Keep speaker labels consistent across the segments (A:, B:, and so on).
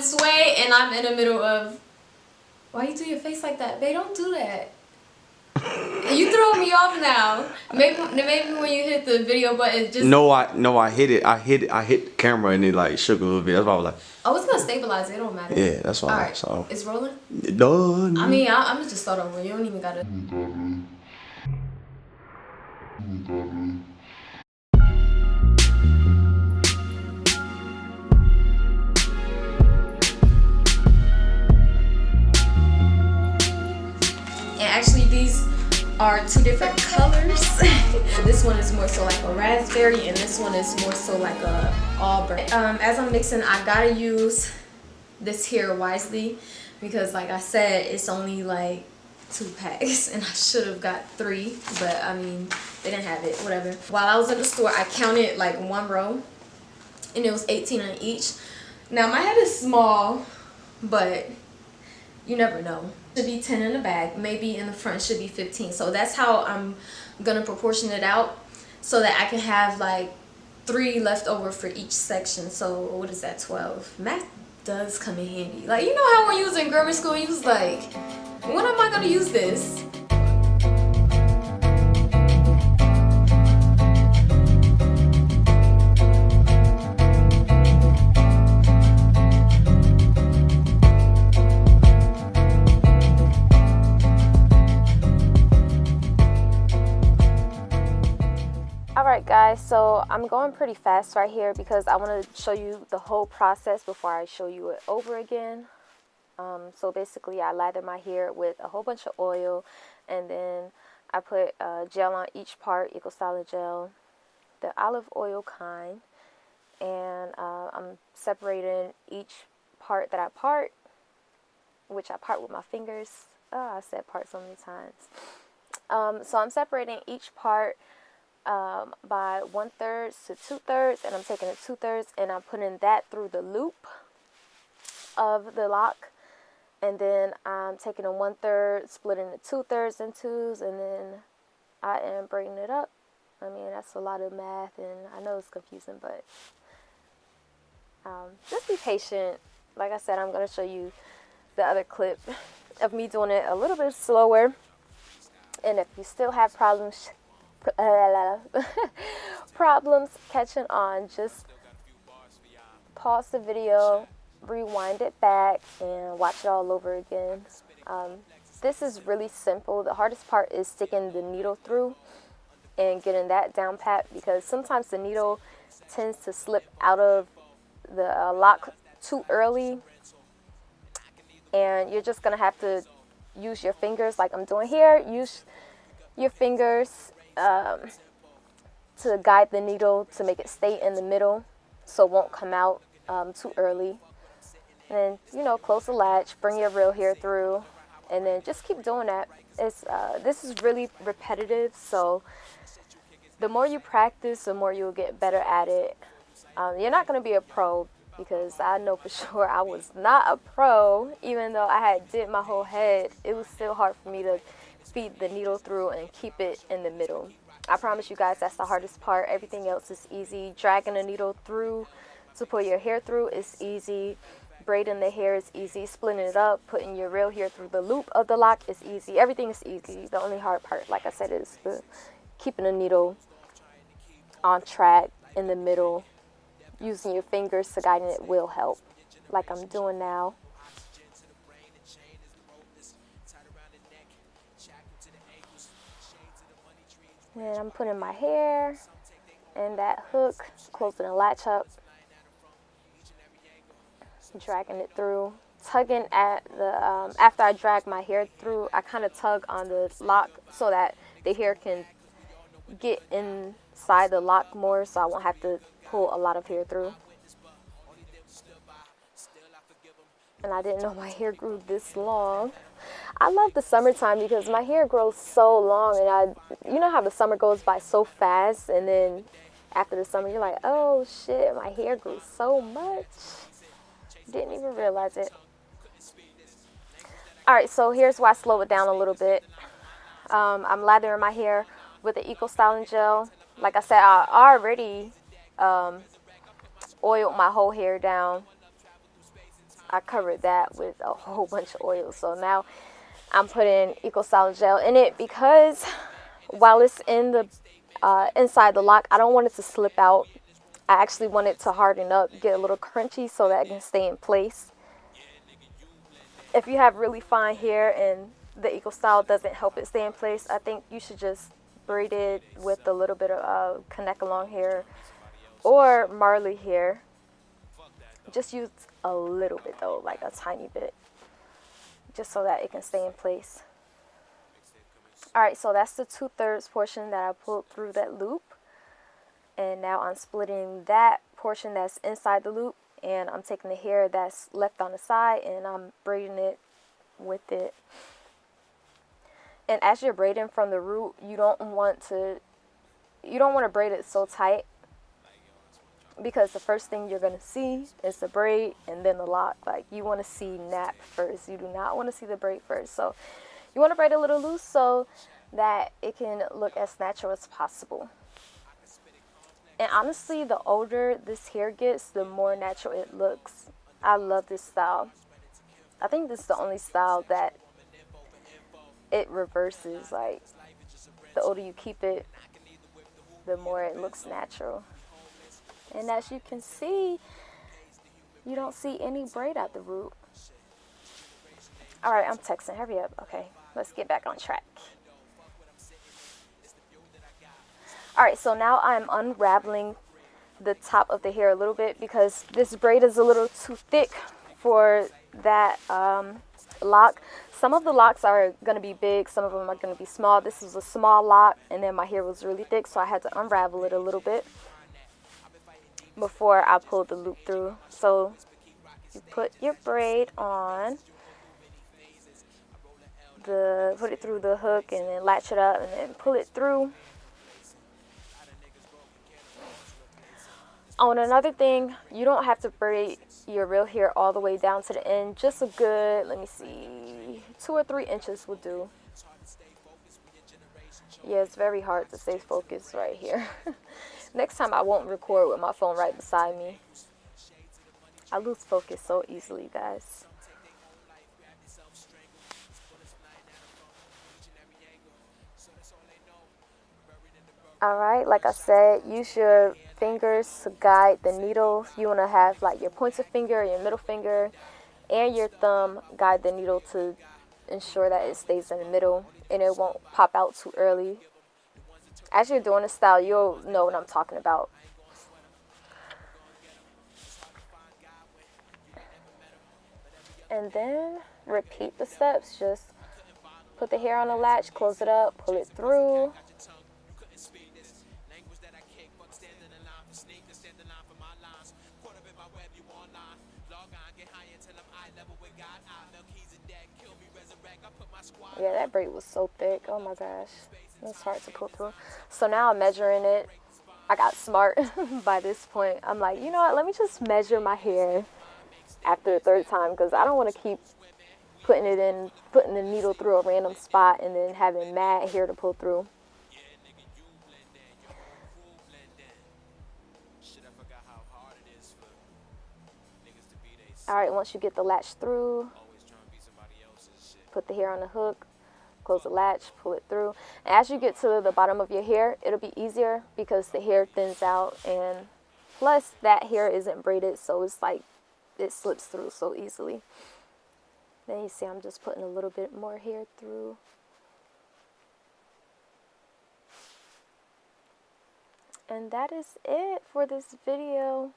A: sway and I'm in the middle of. Why you do your face like that? Babe, don't do that. You throw me off now. Maybe when you hit the video button, just.
B: No, I hit it. I hit the camera and it like shook a little bit. That's why I was like.
A: Oh, it's gonna stabilize it. It don't matter.
B: Yeah, that's why.
A: All right.
B: So
A: it's rolling.
B: Done.
A: I mean, I'm gonna just start over. You don't even gotta. And actually, these are two different colors. This one is more so like a raspberry, and this one is more so like a auburn. As I'm mixing, I gotta use this here wisely because, like I said, it's only like 2 packs, and I should have got 3, but I mean, they didn't have it. Whatever. While I was in the store, I counted like 1 row, and it was 18 on each. Now my head is small, but you never know. Should be 10 in the back, maybe in the front should be 15. So that's how I'm gonna proportion it out so that I can have like 3 left over for each section. So what is that, 12? Math does come in handy. Like, you know how when you was in grammar school, you was like, when am I gonna use this? Alright guys, so I'm going pretty fast right here because I want to show you the whole process before I show you it over again. So basically I lather my hair with a whole bunch of oil, and then I put gel on each part, Eco Styling gel, the olive oil kind, and I'm separating each part that I part, which I part with my fingers. Oh, I said part so many times. So I'm separating each part by 1/3 to 2/3, and I'm taking the 2/3 and I'm putting that through the loop of the lock, and then I'm taking a 1/3, splitting the 2/3 in twos, and then I am braiding it up. I mean, that's a lot of math, and I know it's confusing, but just be patient. Like I said, I'm going to show you the other clip of me doing it a little bit slower, and if you still have problems catching on, just pause the video, rewind it back, and watch it all over again. This is really simple. The hardest part is sticking the needle through and getting that down pat, because sometimes the needle tends to slip out of the lock too early, and you're just gonna have to use your fingers like I'm doing here. Use your fingers to guide the needle to make it stay in the middle so it won't come out too early. And then, you know, close the latch, bring your real hair through, and then just keep doing that. This is really repetitive, so the more you practice, the more you'll get better at it. You're not going to be a pro, because I know for sure I was not a pro. Even though I had did my whole head, it was still hard for me to feed the needle through and keep it in the middle. I promise you guys, that's the hardest part. Everything else is easy. Dragging the needle through to put your hair through is easy. Braiding the hair is easy. Splitting it up, putting your real hair through the loop of the lock is easy. Everything is easy. The only hard part, like I said, is keeping the needle on track in the middle. Using your fingers to guide it will help, like I'm doing now. And I'm putting my hair in that hook, closing the latch up, dragging it through, tugging at the, after I drag my hair through, I kind of tug on the lock so that the hair can get inside the lock more, so I won't have to pull a lot of hair through. And I didn't know my hair grew this long. I love the summertime because my hair grows so long, and you know how the summer goes by so fast, and then after the summer you're like, oh shit, my hair grew so much. Didn't even realize it. Alright, so here's why I slow it down a little bit. I'm lathering my hair with the Eco Styling gel. Like I said, I already oiled my whole hair down. I covered that with a whole bunch of oil. So now I'm putting Eco Solid Gel in it because while it's in the inside the lock, I don't want it to slip out. I actually want it to harden up, get a little crunchy so that it can stay in place. If you have really fine hair and the Eco Style doesn't help it stay in place, I think you should just braid it with a little bit of connect along hair or Marley hair. Just use a little bit though, like a tiny bit, just so that it can stay in place. Alright, so that's the 2/3 portion that I pulled through that loop. And now I'm splitting that portion that's inside the loop, and I'm taking the hair that's left on the side and I'm braiding it with it. And as you're braiding from the root, you don't want to braid it so tight, because the first thing you're going to see is the braid and then the lock. Like, you want to see nap first. You do not want to see the braid first. So you want to braid a little loose so that it can look as natural as possible. And honestly, the older this hair gets, the more natural it looks. I love this style. I think this is the only style that it reverses. Like, the older you keep it, the more it looks natural. And as you can see, you don't see any braid at the root. Alright, I'm texting. Hurry up. Okay, let's get back on track. Alright, so now I'm unraveling the top of the hair a little bit because this braid is a little too thick for that lock. Some of the locks are going to be big, some of them are going to be small. This is a small lock, and then my hair was really thick, so I had to unravel it a little bit before I pulled the loop through. So you put your braid on, put it through the hook and then latch it up and then pull it through. On another thing, you don't have to braid your real hair all the way down to the end. Just a good, let me see, 2 or 3 inches will do. Yeah, it's very hard to stay focused right here. Next time I won't record with my phone right beside me. I lose focus so easily, guys. Alright, like I said, use your fingers to guide the needle. You want to have like your pointer finger, your middle finger, and your thumb guide the needle to ensure that it stays in the middle and it won't pop out too early. As you're doing this style, you'll know what I'm talking about. And then repeat the steps. Just put the hair on the latch, close it up, pull it through. Yeah, that braid was so thick. Oh my gosh. It's hard to pull through. So now I'm measuring it. I got smart by this point. I'm like, you know what? Let me just measure my hair after the 3rd time, because I don't want to keep putting the needle through a random spot and then having mad hair to pull through. Alright, once you get the latch through, put the hair on the hook, close the latch, pull it through. And as you get to the bottom of your hair, it'll be easier because the hair thins out, and plus that hair isn't braided, so it's like it slips through so easily. Then you see I'm just putting a little bit more hair through. And that is it for this video.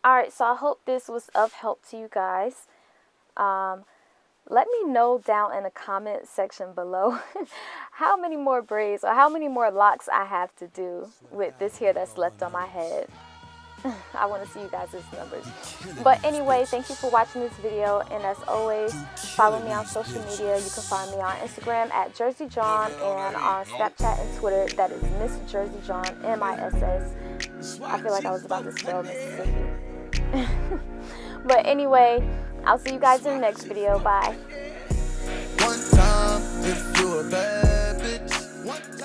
A: Alright, so I hope this was of help to you guys. Let me know down in the comment section below how many more braids or how many more locks I have to do with this hair that's left on my head. I want to see you guys' numbers. But anyway, thank you for watching this video, and as always, follow me on social media. You can find me on Instagram at JerseyJawn, and on Snapchat and Twitter, that is Miss JerseyJawn, MISS. I feel like I was about to spell Mississippi. But anyway, I'll see you guys in the next video. Bye.
C: One time, if you a bad bitch.